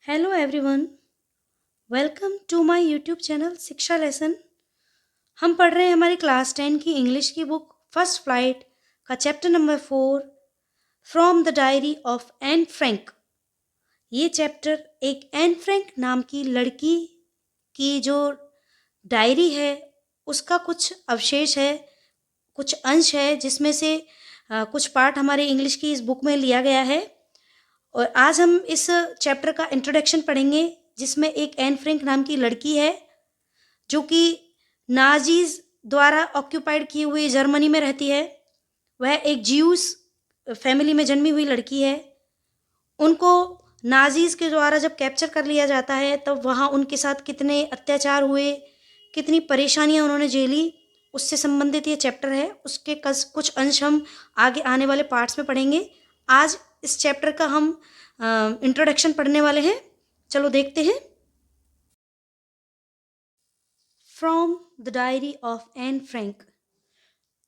Hello everyone, welcome to my YouTube channel Shiksha lesson. हम पढ़ रहे हैं हमारी क्लास 10 की इंग्लिश की बुक फर्स्ट फ्लाइट का chapter number 4 from the diary of Anne Frank. ये चैप्टर एक एन फ्रैंक नाम की लड़की की जो डायरी है उसका कुछ अवशेष है, कुछ अंश है जिसमें से कुछ पार्ट हमारे इंग्लिश की इस बुक में लिया गया है। और आज हम इस चैप्टर का इंट्रोडक्शन पढ़ेंगे जिसमें एक एन फ्रैंक नाम की लड़की है जो कि नाजीज द्वारा ऑक्यूपाइड की हुई जर्मनी में रहती है। वह एक ज्यूस फैमिली में जन्मी हुई लड़की है। उनको नाजीज के द्वारा जब कैप्चर कर लिया जाता है तब वहाँ उनके साथ कितने अत्याचार हुए, कितनी परेशानियाँ उन्होंने झेली, उससे संबंधित ये चैप्टर है। उसके कुछ अंश हम आगे आने वाले पार्ट्स में पढ़ेंगे। आज इस चैप्टर का हम इंट्रोडक्शन पढ़ने वाले हैं। चलो देखते हैं। From the diary of Anne Frank.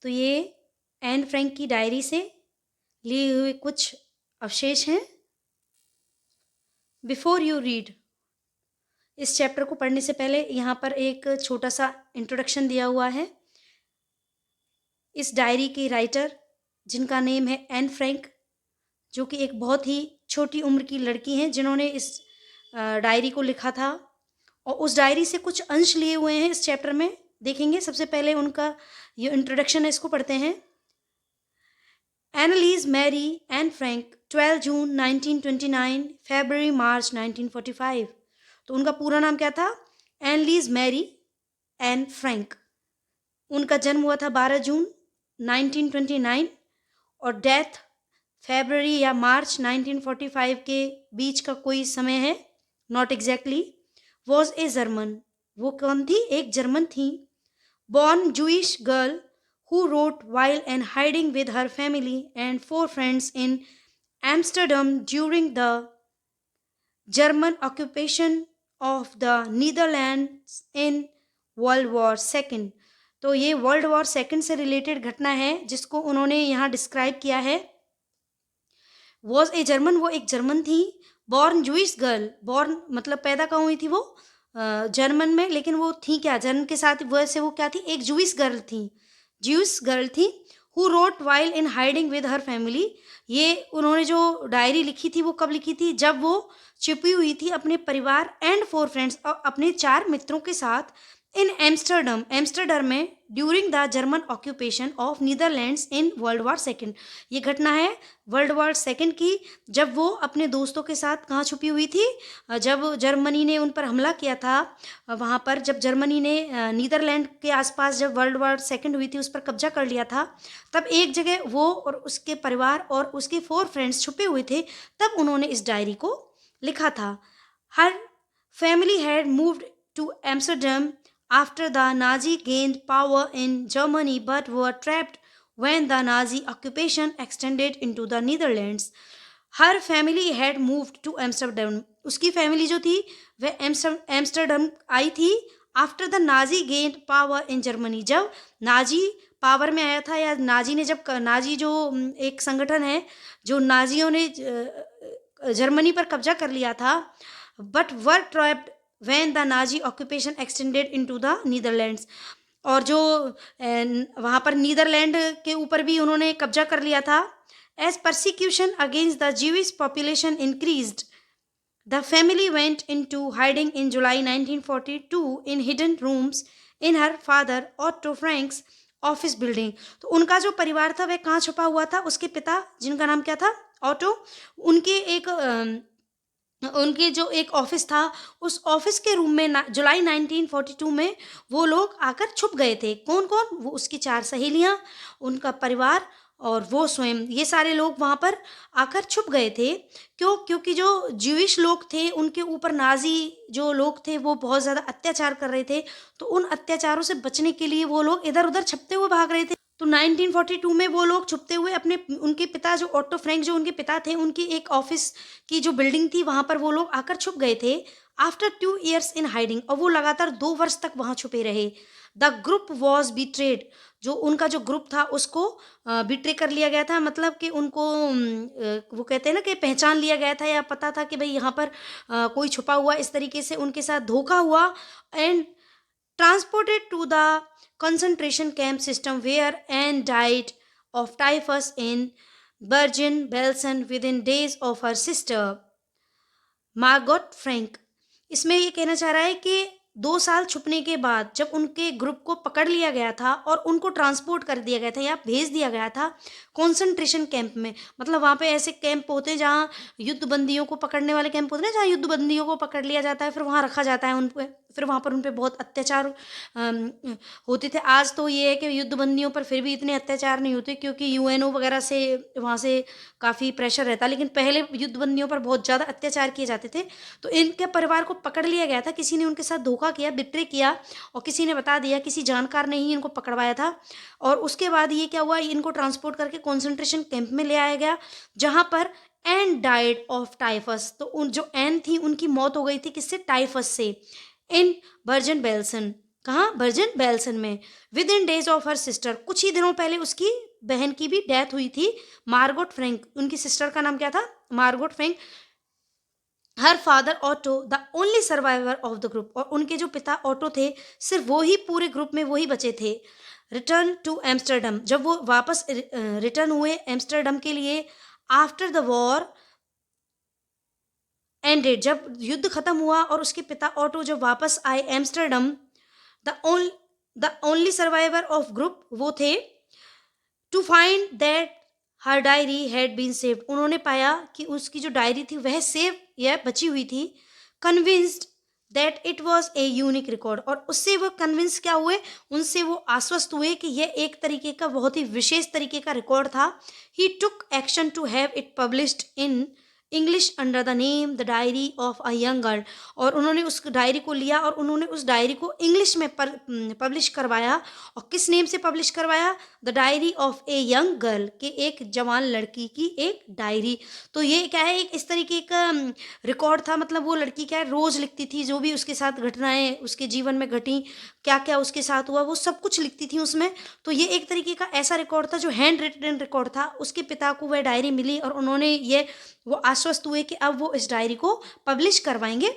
तो ये एन फ्रैंक की डायरी से लिए हुए कुछ अवशेष हैं। बिफोर यू रीड, इस चैप्टर को पढ़ने से पहले यहाँ पर एक छोटा सा इंट्रोडक्शन दिया हुआ है। इस डायरी की राइटर जिनका नेम है एन फ्रैंक, जो कि एक बहुत ही छोटी उम्र की लड़की हैं जिन्होंने इस डायरी को लिखा था। और उस डायरी से कुछ अंश लिए हुए हैं इस चैप्टर में, देखेंगे। सबसे पहले उनका ये इंट्रोडक्शन है, इसको पढ़ते हैं। Annalise Mary Anne Frank, 12 जून 1929, February March 1945। तो उनका पूरा नाम क्या था? एनलीज मैरी एन फ्रैंक। उनका जन्म हुआ था 12 जून 1929 और डेथ फरवरी या मार्च 1945 के बीच का कोई समय है, not exactly. Was a German, वो कौन थी? एक जर्मन थी। Born Jewish girl who wrote while and hiding with her family and four friends in Amsterdam during the German occupation of the Netherlands in World War II। तो ये world war second से related घटना है जिसको उन्होंने यहाँ describe किया है। वॉज ए जर्मन, वो एक जर्मन थी। बॉर्न जूइश गर्ल, बॉर्न मतलब पैदा कहाँ हुई थी वो? जर्मन में, लेकिन वो थी क्या? जर्मन के साथ वैसे वो क्या थी? एक जूइश गर्ल थी, ज्यूस गर्ल थी। Who wrote while in hiding with her family. ये उन्होंने जो डायरी लिखी थी वो कब लिखी थी? जब वो छिपी हुई थी अपने परिवार एंड फोर फ्रेंड्स, और अपने चार मित्रों के साथ इन एम्स्टर्डम, एम्स्टर्डम में during the German occupation of Netherlands in world war second. ये घटना है वर्ल्ड वॉर सेकेंड की, जब वो अपने दोस्तों के साथ कहाँ छुपी हुई थी? जब जर्मनी ने उन पर हमला किया था, वहाँ पर जब जर्मनी ने नीदरलैंड के आसपास जब वर्ल्ड वॉर सेकेंड हुई थी उस पर कब्जा कर लिया था, तब एक जगह वो और उसके परिवार और उसके फोर फ्रेंड्स छुपे हुए थे। तब उन्होंने इस डायरी को लिखा था। Her family had moved to Amsterdam after the Nazi gained power in Germany but were trapped when the Nazi occupation extended into the Netherlands। Her family had moved to Amsterdam, उसकी family जो थी वह Amsterdam आई थी। After the Nazi gained power in Germany, जब Nazi power में आया था, या नाजी ने जब नाजी जो एक संगठन है जो नाजियों ने जर्मनी पर कब्जा कर लिया था, but were trapped when the Nazi occupation extended into the Netherlands। और जो वहाँ पर नीदरलैंड के ऊपर भी उन्होंने कब्जा कर लिया था। As persecution against the Jewish population increased, the family went into hiding in July 1942 in hidden rooms in her father Otto Frank's office building. तो उनका जो परिवार था वह कहाँ छुपा हुआ था? उसके पिता, जिनका नाम क्या था? ऑटो, उनके एक उनके जो एक ऑफिस था, उस ऑफिस के रूम में जुलाई 1942 में वो लोग आकर छुप गए थे। कौन कौन? वो उसकी चार सहेलियां, उनका परिवार और वो स्वयं, ये सारे लोग वहाँ पर आकर छुप गए थे। क्यों? क्योंकि जो ज्यूइश लोग थे उनके ऊपर नाजी जो लोग थे वो बहुत ज़्यादा अत्याचार कर रहे थे। तो उन अत्याचारों से बचने के लिए वो लोग इधर उधर छपते हुए भाग रहे थे। तो 1942 में वो लोग छुपते हुए अपने, उनके पिता जो ऑटो फ्रैंक जो उनके पिता थे, उनकी एक ऑफिस की जो बिल्डिंग थी वहाँ पर वो लोग आकर छुप गए थे। आफ्टर 2 years इन हाइडिंग, और वो लगातार 2 वर्ष तक वहाँ छुपे रहे। द ग्रुप वॉज बीट्रेड, जो उनका जो ग्रुप था उसको बिट्रे कर लिया गया था, मतलब कि उनको वो कहते हैं ना कि पहचान लिया गया था या पता था कि भाई यहाँ पर कोई छुपा हुआ, इस तरीके से उनके साथ धोखा हुआ and transported to the concentration camp system where and died of typhus in Bergen Belsen within days of her sister Margot Frank. इसमें ये कहना चाह रहा है कि 2 साल छुपने के बाद जब उनके ग्रुप को पकड़ लिया गया था और उनको ट्रांसपोर्ट कर दिया गया था या भेज दिया गया था कॉन्सेंट्रेशन कैंप में, मतलब वहाँ पे ऐसे कैंप होते हैं जहाँ युद्ध बंदियों को पकड़ने वाले कैंप होते हैं ना, जहाँ युद्ध बंदियों को पकड़ लिया जाता है, फिर वहाँ रखा जाता है उन पे, फिर वहाँ पर उन पे बहुत अत्याचार अम, होते थे। आज तो ये है कि युद्ध बंदियों पर फिर भी इतने अत्याचार नहीं होते क्योंकि यूएनओ वगैरह से वहाँ से काफ़ी प्रेशर रहता, लेकिन पहले युद्ध बंदियों पर बहुत ज़्यादा अत्याचार किए जाते थे। तो इनके परिवार को पकड़ लिया गया था, किसी ने उनके साथ धोखा किया, बिट्रे किया और किसी ने बता दिया, किसी जानकार ने ही इनको पकड़वाया था। और उसके बाद ये क्या हुआ, इनको ट्रांसपोर्ट करके कॉन्सेंट्रेशन कैंप में ले आया गया जहाँ पर एन डाइड ऑफ टाइफस। तो उन जो एन थी उनकी मौत हो गई थी किससे, टाइफस से, इन बर्जन बेल्सन। कहाँ, बर्जन बेल्सन में। With in days of her sister, कुछ ही दिनों पहले उसकी बहन की भी डेथ हुई थी, मार्गोट फ्रैंक। उनकी सिस्टर का नाम क्या था, Margot Frank. Her father auto the only survivor of the group, और उनके जो पिता ऑटो थे सिर्फ वो ही पूरे ग्रुप में वही बचे थे। रिटर्न टू एम्स्टर्डम, जब वो वापस रिटर्न हुए एम्स्टर्डम के लिए आफ्टर द वॉर एंडेड, जब युद्ध खत्म हुआ और उसके पिता ऑटो जब वापस आए Amsterdam, the only survivor of group वो थे, to find that her diary had been saved, उन्होंने पाया कि उसकी जो डायरी थी वह सेव या बची हुई थी। Convinced that it was a unique record, और उससे वो कन्विंस क्या हुए, उनसे वो आश्वस्त हुए कि यह एक तरीके का बहुत ही विशेष तरीके का रिकॉर्ड था। He took action to have it published in English under the name the diary of a young girl, और उन्होंने उस डायरी को लिया और उन्होंने उस डायरी को इंग्लिश में पब्लिश करवाया। और किस नेम से पब्लिश करवाया, the diary of a young girl, के एक जवान लड़की की एक डायरी। तो ये क्या है, एक इस तरीके का रिकॉर्ड था, मतलब वो लड़की क्या है, रोज़ लिखती थी जो भी उसके साथ घटनाएं उसके जीवन में घटी, क्या क्या उसके साथ हुआ, वो सब कुछ लिखती थी उसमें। तो ये एक तरीके का ऐसा रिकॉर्ड था जो हैंड रिटन रिकॉर्ड था। उसके पिता को वह डायरी मिली और उन्होंने ये वो आश्वस्त हुए कि अब वो इस डायरी को पब्लिश करवाएंगे।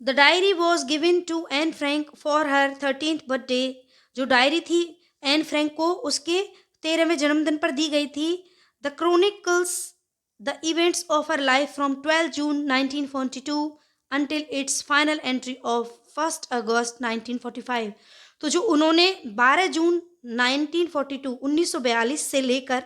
The diary was given to Anne Frank for her 13th birthday, जो डायरी थी एन फ्रैंक को उसके 13वें जन्मदिन पर दी गई थी। The chronicles the events of her life from 12 June 1942 until its final entry of 1 August 1945। तो जो उन्होंने 12 जून 1942 1942 से लेकर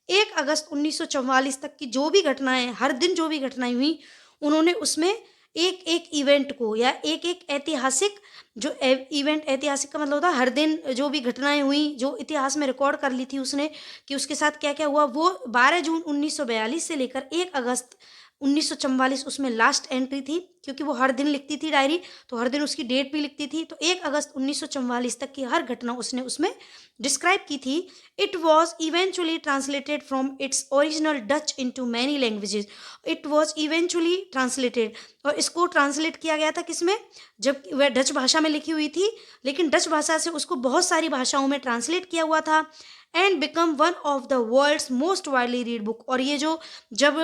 1 अगस्त 1944 तक की जो भी घटनाएं, हर दिन जो भी घटनाएं हुई, उन्होंने उसमें एक एक इवेंट को या एक एक ऐतिहासिक जो इवेंट, ऐतिहासिक का मतलब होता है हर दिन जो भी घटनाएं हुई जो इतिहास में रिकॉर्ड कर ली थी उसने कि उसके साथ क्या क्या हुआ, वो 12 जून 1942 से लेकर 1 अगस्त 1944 उसमें लास्ट एंट्री थी, क्योंकि वो हर दिन लिखती थी डायरी, तो हर दिन उसकी डेट भी लिखती थी। तो 1 अगस्त 1944 तक की हर घटना उसने उसमें डिस्क्राइब की थी। It was eventually translated from its original Dutch into many languages. It was eventually translated, और इसको ट्रांसलेट किया गया था किसमें, जब वह डच भाषा में लिखी हुई थी, लेकिन डच भाषा से उसको बहुत सारी भाषाओं में ट्रांसलेट किया हुआ था। And become one of the world's most widely read book, और ये जो जब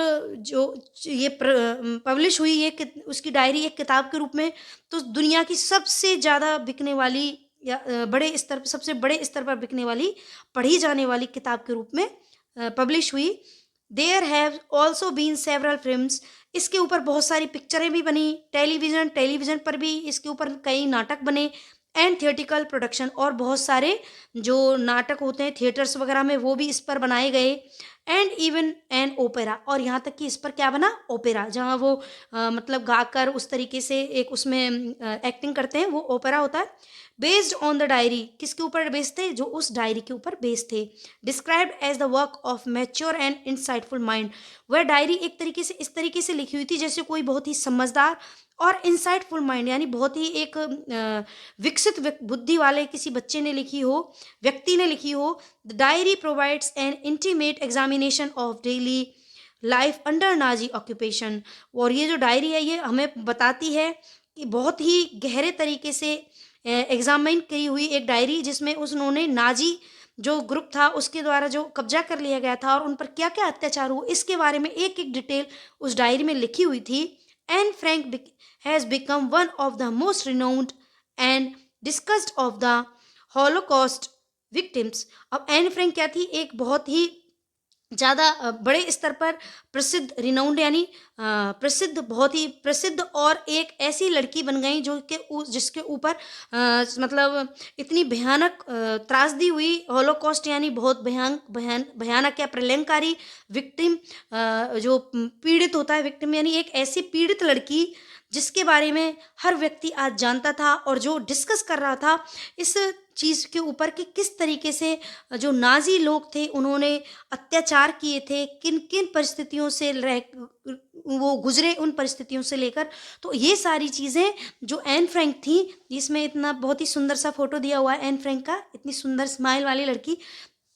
जो ये पब्लिश हुई ये उसकी डायरी एक किताब के रूप में, तो दुनिया की सबसे ज़्यादा बिकने वाली या बड़े स्तर पर, सबसे बड़े स्तर पर बिकने वाली, पढ़ी जाने वाली किताब के रूप में पब्लिश हुई। There have also been several films, इसके ऊपर बहुत सारी पिक्चरें भी बनी, टेलीविज़न पर भी इसके ऊपर कई नाटक बने, एंड थिएटिकल प्रोडक्शन, और बहुत सारे जो नाटक होते हैं थिएटर्स वगैरह में वो भी इस पर बनाए गए। एंड इवन एन ओपेरा, और यहाँ तक कि इस पर क्या बना, ओपेरा, जहाँ वो मतलब गाकर उस तरीके से एक उसमें एक्टिंग करते हैं, वो ओपेरा होता है। बेस्ड ऑन द डायरी, किसके ऊपर बेस्ड थे, जो उस डायरी के ऊपर बेस्ड थे। Described as the work of mature and insightful mind, वह डायरी एक तरीके से इस तरीके से लिखी हुई थी जैसे कोई बहुत ही समझदार और इंसाइटफुल माइंड, यानी बहुत ही एक विकसित बुद्धि वाले किसी बच्चे ने लिखी हो, व्यक्ति ने लिखी हो। The diary provides N intimate examination of daily life under Nazi occupation, और ये जो डायरी है ये हमें बताती है कि बहुत ही गहरे तरीके से एग्जामिन की हुई एक डायरी, जिसमें उन्होंने नाजी जो ग्रुप था उसके द्वारा जो कब्जा कर लिया गया था और उन पर क्या क्या अत्याचार हुआ इसके बारे में एक एक डिटेल उस डायरी में लिखी हुई थी। Anne Frank has become one of the most renowned and discussed of the Holocaust victims. अब एन फ्रैंक क्या थी, एक बहुत ही ज़्यादा बड़े स्तर पर प्रसिद्ध, रिनाउंड यानी प्रसिद्ध, बहुत ही प्रसिद्ध, और एक ऐसी लड़की बन गई जो कि जिसके ऊपर मतलब इतनी भयानक त्रासदी हुई, हॉलोकॉस्ट यानी बहुत भयानक या प्रलयंकारी विक्टिम, जो पीड़ित होता है, विक्टिम यानी एक ऐसी पीड़ित लड़की जिसके बारे में हर व्यक्ति आज जानता था और जो डिस्कस कर रहा था इस चीज़ के ऊपर कि किस तरीके से जो नाजी लोग थे उन्होंने अत्याचार किए थे, किन किन परिस्थितियों से रह वो गुजरे, उन परिस्थितियों से लेकर। तो ये सारी चीज़ें जो एन फ्रैंक थी, इसमें इतना बहुत ही सुंदर सा फोटो दिया हुआ है एन फ्रैंक का, इतनी सुंदर स्माइल वाली लड़की,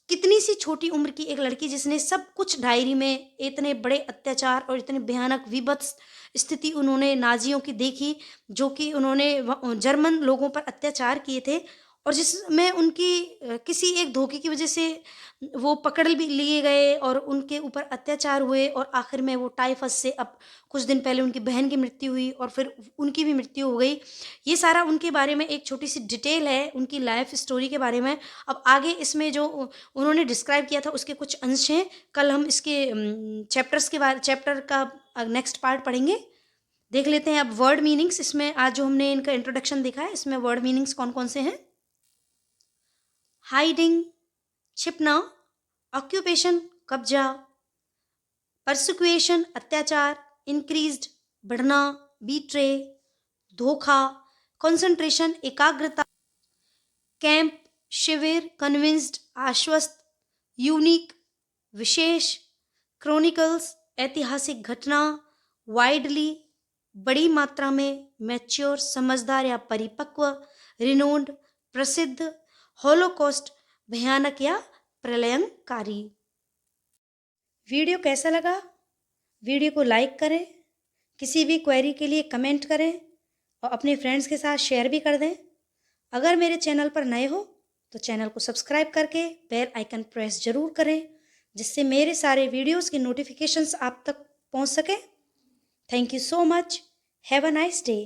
कितनी सी छोटी उम्र की एक लड़की जिसने सब कुछ डायरी में इतने बड़े अत्याचार और इतने भयानक विभत्स स्थिति उन्होंने नाजियों की देखी, जो कि उन्होंने जर्मन लोगों पर अत्याचार किए थे, और जिसमें उनकी किसी एक धोखे की वजह से वो पकड़ भी लिए गए और उनके ऊपर अत्याचार हुए, और आखिर में वो टाइफस से, अब कुछ दिन पहले उनकी बहन की मृत्यु हुई और फिर उनकी भी मृत्यु हो गई। ये सारा उनके बारे में एक छोटी सी डिटेल है उनकी लाइफ स्टोरी के बारे में। अब आगे इसमें जो उन्होंने डिस्क्राइब किया था उसके कुछ अंश हैं, कल हम इसके चैप्टर का नेक्स्ट पार्ट पढ़ेंगे। देख लेते हैं अब वर्ड मीनिंग्स। इसमें आज जो हमने इनका इंट्रोडक्शन देखा है, इसमें वर्ड मीनिंग्स कौन कौन से हैं। हाइडिंग छिपना, ऑक्यूपेशन कब्जा, परसिक्यूशन अत्याचार, इंक्रीज्ड बढ़ना, बीट्रे धोखा, कंसंट्रेशन एकाग्रता, कैंप शिविर, कन्विंस्ड आश्वस्त, यूनिक विशेष, क्रोनिकल्स ऐतिहासिक घटना, वाइडली बड़ी मात्रा में, मैच्योर समझदार या परिपक्व, रिनोन्ड प्रसिद्ध, हॉलोकॉस्ट भयानक या प्रलयंकारी। वीडियो कैसा लगा? वीडियो को लाइक करें, किसी भी क्वेरी के लिए कमेंट करें और अपने फ्रेंड्स के साथ शेयर भी कर दें। अगर मेरे चैनल पर नए हो तो चैनल को सब्सक्राइब करके बेल आइकन प्रेस जरूर करें, जिससे मेरे सारे वीडियोस की नोटिफिकेशंस आप तक पहुंच सके। Thank you so much. Have a nice day.